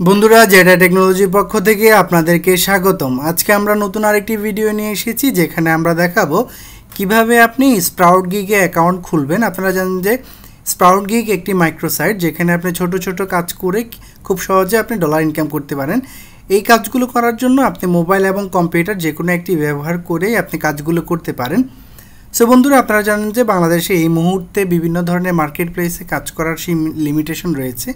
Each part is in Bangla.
বন্ধুরা জেডা টেকনোলজির পক্ষ থেকে আপনাদেরকে স্বাগতম। আজকে আমরা নতুন আরেকটি ভিডিও নিয়ে এসেছি যেখানে আমরা দেখাবো কিভাবে আপনি স্প্রাউট গিগে অ্যাকাউন্ট খুলবেন। আপনারা জানেন যে স্প্রাউট গিগ একটি মাইক্রোসাইট যেখানে আপনি ছোট ছোট কাজ করে খুব সহজে আপনি ডলার ইনকাম করতে পারেন। এই কাজগুলো করার জন্য আপনি মোবাইল এবং কম্পিউটার যে কোনো একটি ব্যবহার করেই আপনি কাজগুলো করতে পারেন। সো বন্ধুরা, আপনারা জানেন যে বাংলাদেশে এই মুহূর্তে বিভিন্ন ধরনের মার্কেট প্লেসে কাজ করার সেই লিমিটেশন রয়েছে।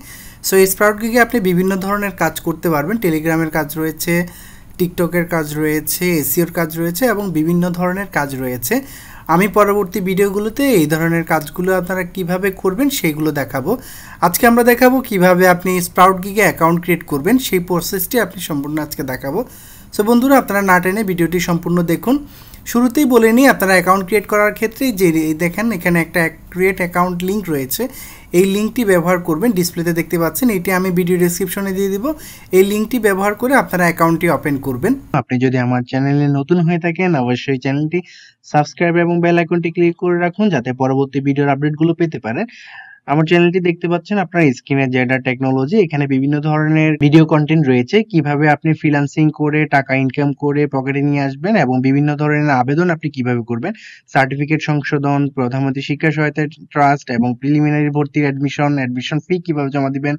সো এই স্প্রাউট গিগে আপনি বিভিন্ন ধরনের কাজ করতে পারবেন। টেলিগ্রামের কাজ রয়েছে, টিকটকের কাজ রয়েছে, এসইওর কাজ রয়েছে এবং বিভিন্ন ধরনের কাজ রয়েছে। আমি পরবর্তী ভিডিওগুলোতে এই ধরনের কাজগুলো আপনারা কিভাবে করবেন সেইগুলো দেখাবো। আজকে আমরা দেখাবো কিভাবে আপনি স্প্রাউট গিগে অ্যাকাউন্ট ক্রিয়েট করবেন, সেই প্রসেসটি আপনি সম্পূর্ণ আজকে দেখাবো। সো বন্ধুরা, আপনারা না টেনে ভিডিওটি সম্পূর্ণ দেখুন। শুরুতেই বলে নিই, আপনারা অ্যাকাউন্ট ক্রিয়েট করার ক্ষেত্রে যে দেখেন এখানে একটা ক্রিয়েট অ্যাকাউন্ট লিঙ্ক রয়েছে, এই লিঙ্কটি ব্যবহার করবেন। ডিসপ্লেতে দেখতে পাচ্ছেন, এটি আমি ভিডিও ডেসক্রিপশনে দিয়ে দিব। এই লিঙ্কটি ব্যবহার করে আপনারা অ্যাকাউন্টটি ওপেন করবেন। আপনি যদি আমার চ্যানেলে নতুন হয়ে থাকেন অবশ্যই চ্যানেলটি সাবস্ক্রাইব এবং বেল আইকনটি ক্লিক করে রাখুন যাতে পরবর্তী ভিডিওর আপডেটগুলো পেতে পারেন। আমার চ্যানেলটি দেখতে পাচ্ছেন আপনার স্ক্রিনে, জেডা টেকনোলজি। এখানে বিভিন্ন ধরনের ভিডিও কন্টেন্ট রয়েছে, কিভাবে আপনি ফ্রিল্যান্সিং করে টাকা ইনকাম করে পকেটে নিয়ে আসবেন এবং বিভিন্ন ধরনের আবেদন আপনি কিভাবে করবেন, সার্টিফিকেট সংশোধন, প্রধানমন্ত্রী শিক্ষা সহায়তা ট্রাস্ট এবং প্রিলিমিনারি ভর্তির অ্যাডমিশন ফি কিভাবে জমা দিবেন,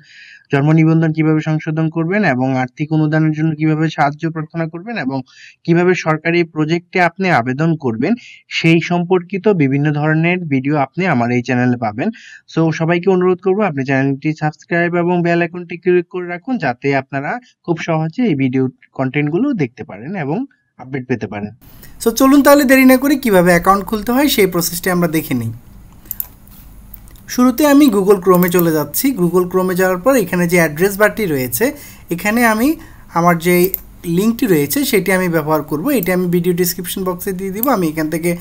জন্ম নিবন্ধন কিভাবে সংশোধন করবেন এবং আর্থিক অনুদানের জন্য কিভাবে সাহায্য প্রার্থনা করবেন এবং কিভাবে সরকারি প্রজেক্টে আপনি আবেদন করবেন, সেই সম্পর্কিত বিভিন্ন ধরনের ভিডিও আপনি আমার এই চ্যানেলে পাবেন। সো সবাইকে অনুরোধ করবো আপনি চ্যানেলটি সাবস্ক্রাইব এবং বেল আইকনটি ক্লিক করে রাখুন যাতে আপনারা খুব সহজে এই ভিডিও কন্টেন্টগুলো দেখতে পারেন এবং আপডেট পেতে পারেন। সো চলুন তাহলে দেরি না করে কিভাবে অ্যাকাউন্ট খুলতে হয় সেই প্রসেসটি আমরা দেখে নিই। শুরুতে আমি গুগল ক্রোমে চলে যাচ্ছি। গুগল ক্রোমে যাওয়ার পর এখানে যে অ্যাড্রেস বারটি রয়েছে, এখানে আমি আমার যে লিঙ্কটি রয়েছে সেটি আমি ব্যবহার করব। এটি আমি ভিডিও ডিসক্রিপশন বক্সে দিয়ে দিব। আমি এখান থেকে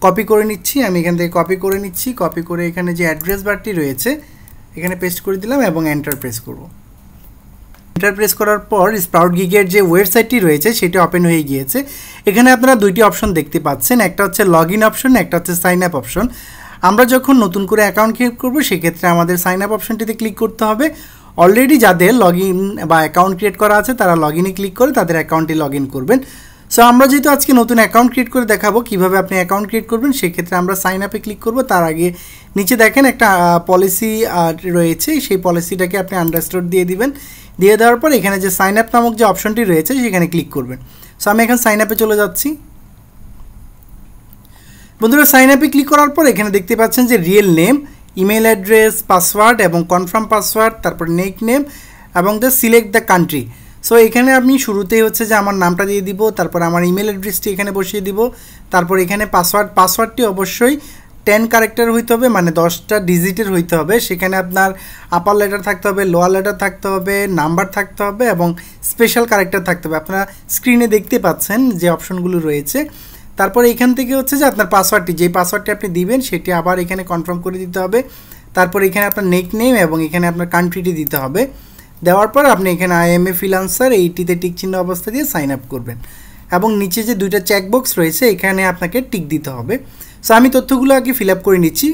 কপি করে নিচ্ছি। কপি করে এখানে যে অ্যাড্রেস বারটি রয়েছে এখানে পেস্ট করে দিলাম এবং এন্টার প্রেস করব। এন্টার প্রেস করার পর স্প্রাউট গিগের যে ওয়েবসাইটটি রয়েছে সেটি ওপেন হয়ে গিয়েছে। এখানে আপনারা দুইটি অপশন দেখতে পাচ্ছেন, একটা হচ্ছে লগ ইন অপশন, একটা হচ্ছে সাইন আপ অপশন। আমরা যখন নতুন করে অ্যাকাউন্ট ক্রিয়েট করবো সেক্ষেত্রে আমাদের সাইন আপ অপশনটিতে ক্লিক করতে হবে। অলরেডি যাদের লগ ইন বা অ্যাকাউন্ট ক্রিয়েট করা আছে তারা লগ ইনে ক্লিক করে তাদের অ্যাকাউন্টটি লগ ইন করবেন। সো আমরা যেহেতু আজকে নতুন অ্যাকাউন্ট ক্রিয়েট করে দেখাবো কীভাবে আপনি অ্যাকাউন্ট ক্রিয়েট করবেন, সেক্ষেত্রে আমরা সাইন আপে ক্লিক করব। তার আগে নিচে দেখেন একটা পলিসি রয়েছে, সেই পলিসিটাকে আপনি আন্ডারস্টোর দিয়ে দিবেন। দিয়ে দেওয়ার পর এখানে যে সাইন আপ নামক যে অপশনটি রয়েছে সেখানে ক্লিক করবেন। সো আমি এখন সাইন আপে চলে যাচ্ছি। বন্ধুরা, সাইন আপে ক্লিক করার পর এখানে দেখতে পাচ্ছেন যে real name, email address, password এবং কনফার্ম পাসওয়ার্ড, তারপর নেক নেম এবং সিলেক্ট দ্য কান্ট্রি। সো এখানে আমি শুরুতেই হচ্ছে যে আমার নামটা দিয়ে দিব, তারপর আমার ইমেল অ্যাড্রেসটি এখানে বসিয়ে দিব, তারপর এখানে পাসওয়ার্ডটি অবশ্যই 10 ক্যারেক্টার হইতে হবে, মানে 10টা ডিজিটের হইতে হবে। সেখানে আপনার আপার লেটার থাকতে হবে, লোয়ার লেটার থাকতে হবে, নাম্বার থাকতে হবে এবং স্পেশাল ক্যারেক্টার থাকতে হবে। আপনারা স্ক্রিনে দেখতে পাচ্ছেন যে অপশনগুলো রয়েছে। তারপর এখান থেকে হচ্ছে যে আপনার পাসওয়ার্ডটি, যেই পাসওয়ার্ডটি আপনি দিবেন সেটি আবার এখানে কনফার্ম করে দিতে হবে। তারপর এখানে আপনার নেক নেম এবং এখানে আপনার কান্ট্রিটি দিতে হবে। দেওয়ার পর আপনি এখানে আই এম এ ফ্রিল্যান্সার এইটিতে টিক চিহ্ন অবস্থা দিয়ে সাইন আপ করবেন এবং নিচে যে দুইটা চেকবক্স রয়েছে এখানে আপনাকে টিক দিতে হবে। সো আমি তথ্যগুলো আগে ফিল আপ করে নিচ্ছি।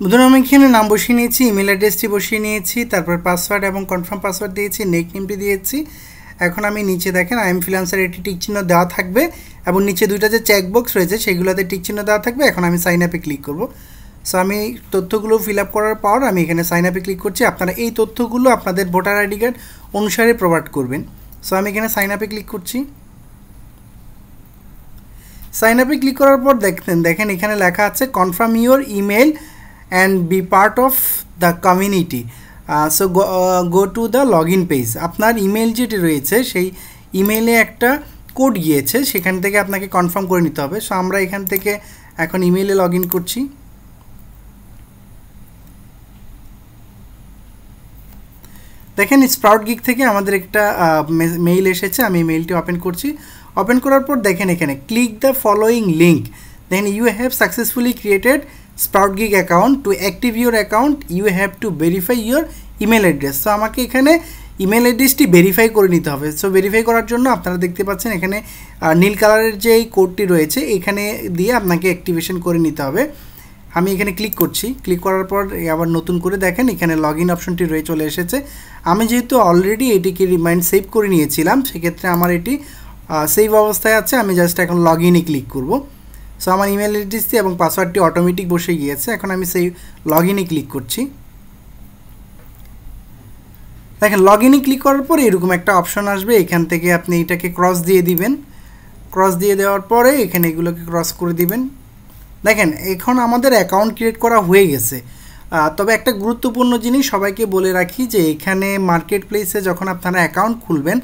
ধরুন আমি এখানে নাম বসিয়ে নিয়েছি, ইমেল অ্যাড্রেসটি বসিয়ে নিয়েছি, তারপর পাসওয়ার্ড এবং কনফার্ম পাসওয়ার্ড দিয়েছি, নেক নেমটি দিয়েছি এখন আমি নিচে দেখেন আই এম ফ্রিল্যান্সার এটি টিক চিহ্ন দেওয়া থাকবে এবং নিচে দুইটা যে চেকবক্স রয়েছে সেগুলোতে টিক চিহ্ন দেওয়া থাকবে। এখন আমি সাইন আপে ক্লিক করব। সো আমি তথ্যগুলো ফিল আপ করার পর আমি এখানে সাইন আপে ক্লিক করছি। আপনারা এই তথ্যগুলো আপনাদের ভোটার আইডি কার্ড অনুসারে প্রোভাইড করবেন। সো আমি এখানে সাইন আপে ক্লিক করছি। সাইন আপে ক্লিক করার পর দেখেন এখানে লেখা আছে confirm your email and be part of the community. So go to the log in page. আপনার ইমেল যেটি রয়েছে সেই ইমেলে একটা কোড গিয়েছে, সেখান থেকে আপনাকে কনফার্ম করে নিতে হবে। সো আমরা এখান থেকে এখন ইমেইলে লগ ইন করছি। দেখেন স্প্রাউট গিগ থেকে আমাদের একটা মেইল এসেছে, আমি মেইলটি ওপেন করছি। ওপেন করার পর দেখেন এখানে click the following link, then you have successfully created Sprout Gig account. To active your account you have to verify your email address. So আমাকে এখানে ইমেল অ্যাড্রেসটি ভেরিফাই করে নিতে হবে। সো ভেরিফাই করার জন্য আপনারা দেখতে পাচ্ছেন এখানে নীল কালারের যে এই কোডটি রয়েছে এখানে দিয়ে আপনাকে অ্যাক্টিভেশন করে নিতে হবে। আমি এখানে ক্লিক করছি। ক্লিক করার পর আবার নতুন করে দেখেন এখানে লগ ইন অপশনটি রয়ে চলে এসেছে। আমি যেহেতু অলরেডি এটিকে রিমাইন্ড সেভ করে নিয়েছিলাম, সেক্ষেত্রে আমার এটি সেভ অবস্থায় আছে। আমি জাস্ট এখন লগ ইনে ক্লিক করব। সো আমার ইমেল অ্যাড্রেসটি এবং পাসওয়ার্ডটি অটোমেটিক বসে গিয়েছে। এখন আমি সেই লগ ইনে ক্লিক করছি। দেখেন লগ ইনে ক্লিক করার পরে এরকম একটা অপশন আসবে, এখান থেকে আপনি এটাকে ক্রস দিয়ে দিবেন। ক্রস দিয়ে দেওয়ার পরে এখানে এগুলোকে ক্রস করে দিবেন। দেখেন এখন আমাদের অ্যাকাউন্ট ক্রিয়েট করা হয়ে গেছে। তবে একটা গুরুত্বপূর্ণ জিনিস সবাইকে বলে রাখি যে এখানে মার্কেট প্লেসে যখন আপনারা অ্যাকাউন্ট খুলবেন,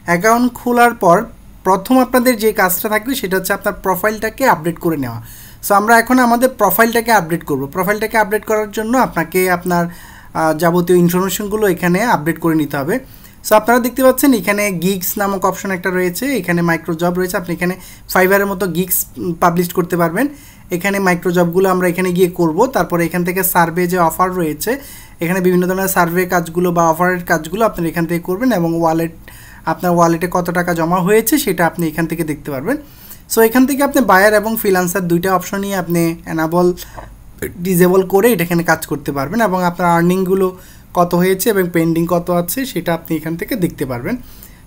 অ্যাকাউন্ট খোলার পর প্রথম আপনাদের যে কাজটা থাকবে সেটা হচ্ছে আপনার প্রোফাইলটাকে আপডেট করে নেওয়া। সো আমরা এখন আমাদের প্রোফাইলটাকে আপডেট করব। প্রোফাইলটাকে আপডেট করার জন্য আপনাকে আপনার যাবতীয় ইনফরমেশনগুলো এখানে আপডেট করে নিতে হবে। সো আপনারা দেখতে পাচ্ছেন এখানে গিগস নামক অপশন একটা রয়েছে, এখানে মাইক্রো জব রয়েছে। আপনি এখানে ফাইবারের মতো গিগস পাবলিশ করতে পারবেন। এখানে মাইক্রো জবগুলো আমরা এখানে গিয়ে করব। তারপরে এখান থেকে সার্ভে যে অফার রয়েছে, এখানে বিভিন্ন ধরনের সার্ভে কাজগুলো বা অফারের কাজগুলো আপনি এখান থেকে করবেন এবং আপনার ওয়ালেটে কত টাকা জমা হয়েছে সেটা আপনি এখান থেকে দেখতে পারবেন। সো এখান থেকে আপনি বায়ার এবং ফ্রিল্যান্সার দুইটা অপশনই আপনি এনাবল ডিজেবল করে এটা এখানে কাজ করতে পারবেন এবং আপনার আর্নিংগুলো কত হয়েছে এবং পেন্ডিং কত আছে সেটা আপনি এখান থেকে দেখতে পারবেন।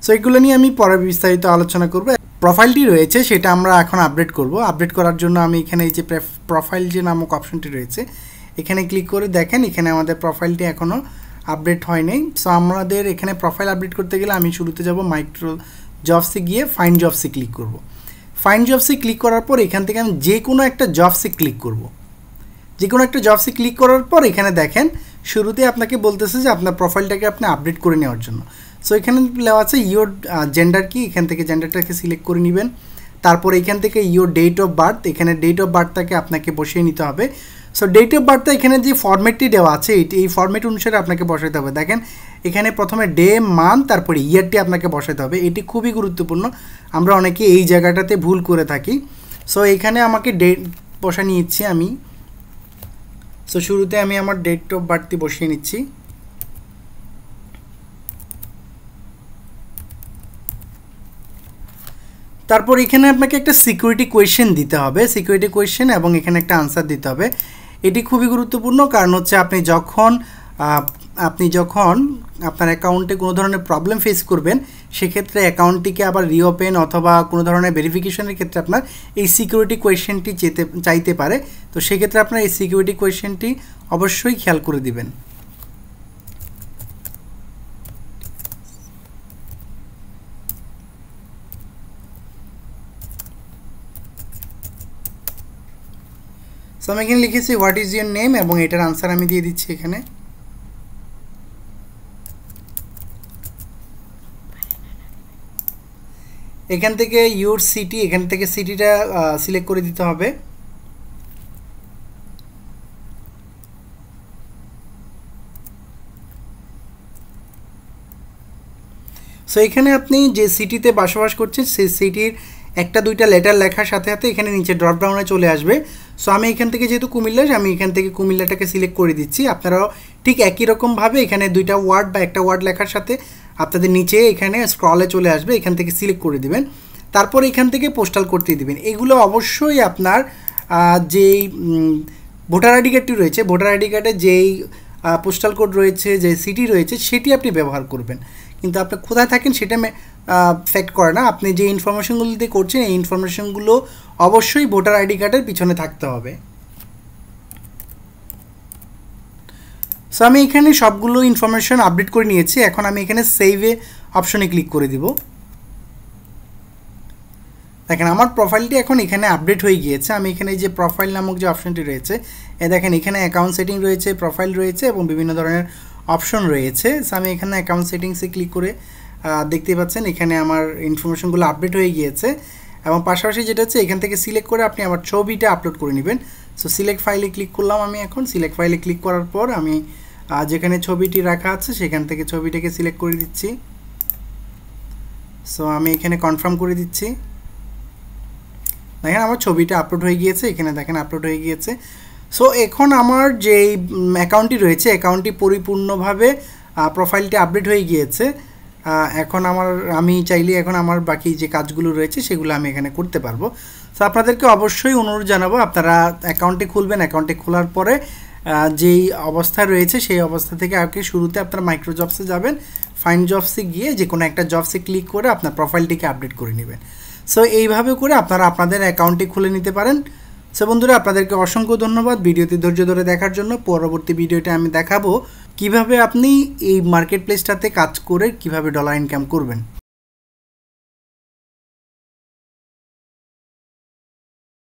সো এগুলো নিয়ে আমি পরে বিস্তারিত আলোচনা করব। প্রোফাইলটি রয়েছে সেটা আমরা এখন আপডেট করব। আপডেট করার জন্য আমি এখানে এই যে প্রোফাইল যে নামক অপশনটি রয়েছে এখানে ক্লিক করে দেখেন এখানে আমাদের প্রোফাইলটি এখনও আপডেট হয়নি। সো আমাদের এখানে প্রোফাইল আপডেট করতে গেলে আমি শুরুতে যাব মাইক্রো জবসে গিয়ে ফাইন্ড জবসে ক্লিক করব। ফাইন্ড জবসে ক্লিক করার পর এখান থেকে আমি যে কোনো একটা জবসে ক্লিক করব। যে কোনো একটা জবসে ক্লিক করার পর এখানে দেখেন শুরুতে আপনাকে বলতেছে যে আপনার প্রোফাইলটাকে আপনি আপডেট করে নেওয়ার জন্য। সো এখানে লেখা আছে ইয়োর জেন্ডার কি, এখান থেকে জেন্ডারটাকে সিলেক্ট করে নেবেন। তারপর এখান থেকে ইয়োর ডেট অফ বার্থ, এখানে ডেট অফ বার্থটাকে আপনাকে বসিয়ে নিতে হবে। সো ডেট অফ বার্থটা এখানে যে ফরম্যাটটি দেওয়া আছে এই ফরম্যাট অনুসারে আপনাকে বসাতে হবে। দেখেন এখানে প্রথমে ডে, মান্থ, তারপরে ইয়ারটি আপনাকে বসাতে হবে। এটি খুবই গুরুত্বপূর্ণ, আমরা অনেকে এই জায়গাটাতে ভুল করে থাকি। সো এখানে আমাকে ডেট বসা নিচ্ছি আমি। সো শুরুতে আমি আমার ডেট অফ বার্থটি বসিয়ে নিচ্ছি। তারপর এখানে আপনাকে একটা সিকিউরিটি কোয়েশ্চেন দিতে হবে, সিকিউরিটি কোয়েশ্চেন, এবং এখানে একটা আনসার দিতে হবে। এটি খুবই গুরুত্বপূর্ণ, কারণ হচ্ছে আপনি যখন আপনার অ্যাকাউন্টে কোনো ধরনের প্রবলেম ফেস করবেন সেক্ষেত্রে অ্যাকাউন্টটিকে আবার রিওপেন অথবা কোনো ধরনের ভেরিফিকেশনের ক্ষেত্রে আপনার এই সিকিউরিটি কোয়েশ্চেনটি চাইতে পারে। তো সেক্ষেত্রে আপনার এই সিকিউরিটি কোয়েশ্চেনটি অবশ্যই খেয়াল করে দিবেন। সো আমি এখানে লিখেছি হোয়াট ইজ ইউর নেম এবং এটার আনসার আমি দিয়ে দিচ্ছি এখানে। এখান থেকে ইউর সিটি, এখান থেকে সিটিটা সিলেক্ট করে দিতে হবে। সো এখানে আপনি যে সিটিতে বসবাস করছেন সেই সিটির একটা দুইটা লেটার লেখার সাথে সাথে এখানে নিচে ড্রপডাউনে চলে আসবে। সো আমি এখান থেকে যেহেতু কুমিল্লা, আমি এখান থেকে কুমিল্লাটাকে সিলেক্ট করে দিচ্ছি। আপনারাও ঠিক একই রকমভাবে এখানে দুইটা ওয়ার্ড বা একটা ওয়ার্ড লেখার সাথে আপনাদের নিচে এখানে স্ক্রলে চলে আসবে, এখান থেকে সিলেক্ট করে দিবেন। তারপর এখান থেকে পোস্টাল করতে দিবেন। এগুলো অবশ্যই আপনার যেই ভোটার আইডি কার্ডটি রয়েছে, ভোটার আইডি কার্ডে যেই পোস্টাল কোড রয়েছে, যে সিটি রয়েছে সেটি আপনি ব্যবহার করবেন। কিন্তু আপনি কোথায় থাকেন সেটা ফ্যাক্ট করে না, আপনি যে ইনফরমেশনগুলো দিয়ে করছেন এই ইনফরমেশনগুলো অবশ্যই ভোটার আইডি কার্ডের পিছনে থাকতে হবে। সো আমি এখানে সবগুলো ইনফরমেশন আপডেট করে নিয়েছি। এখন আমি এখানে সেভে অপশনে ক্লিক করে দিব। দেখেন আমার প্রোফাইলটি এখন এখানে আপডেট হয়ে গিয়েছে। আমি এখানে যে প্রোফাইল নামক যে অপশনটি রয়েছে দেখেন এখানে অ্যাকাউন্ট সেটিং রয়েছে, প্রোফাইল রয়েছে এবং বিভিন্ন ধরনের অপশন রয়েছে। সো আমি এখানে অ্যাকাউন্ট সেটিংসে ক্লিক করে দেখতে পাচ্ছেন এখানে আমার ইনফরমেশনগুলো আপডেট হয়ে গিয়েছে। এবং পাশাপাশি যেটা হচ্ছে এখান থেকে সিলেক্ট করে আপনি আমার ছবিটা আপলোড করে নেবেন। সো সিলেক্ট ফাইলে ক্লিক করলাম আমি। এখন সিলেক্ট ফাইলে ক্লিক করার পর আমি যেখানে ছবিটি রাখা আছে সেখান থেকে ছবিটাকে সিলেক্ট করে দিচ্ছি। সো আমি এখানে কনফার্ম করে দিচ্ছি। দেখেন আমার ছবিটা আপলোড হয়ে গিয়েছে, এখানে দেখেন আপলোড হয়ে গিয়েছে। সো এখন আমার যে অ্যাকাউন্টটি রয়েছে অ্যাকাউন্টটি পরিপূর্ণভাবে প্রোফাইলটি আপডেট হয়ে গিয়েছে। এখন আমি চাইলে এখন আমার বাকি যে কাজগুলো রয়েছে সেগুলো আমি এখানে করতে পারবো। সো আপনাদেরকে অবশ্যই অনুরোধ জানাবো আপনারা অ্যাকাউন্টটি খুলবেন। অ্যাকাউন্টটি খোলার পরে যেই অবস্থা রয়েছে সেই অবস্থা থেকে আগে শুরুতে আপনারা মাইক্রো জবসে যাবেন, ফাইন্ড জবসে গিয়ে যে কোনো একটা জবসে ক্লিক করে আপনার প্রোফাইলটিকে আপডেট করে নেবেন। সো এইভাবে করে আপনারা আপনাদের অ্যাকাউন্টটি খুলে নিতে পারেন। সো বন্ধুরা আপনাদেরকে অসংখ্য ধন্যবাদ ভিডিওটি ধৈর্য ধরে দেখার জন্য। পরবর্তী ভিডিওতে আমি দেখাবো কিভাবে আপনি এই মার্কেট প্লেসটাতে কাজ করে কিভাবে ডলার ইনকাম করবেন।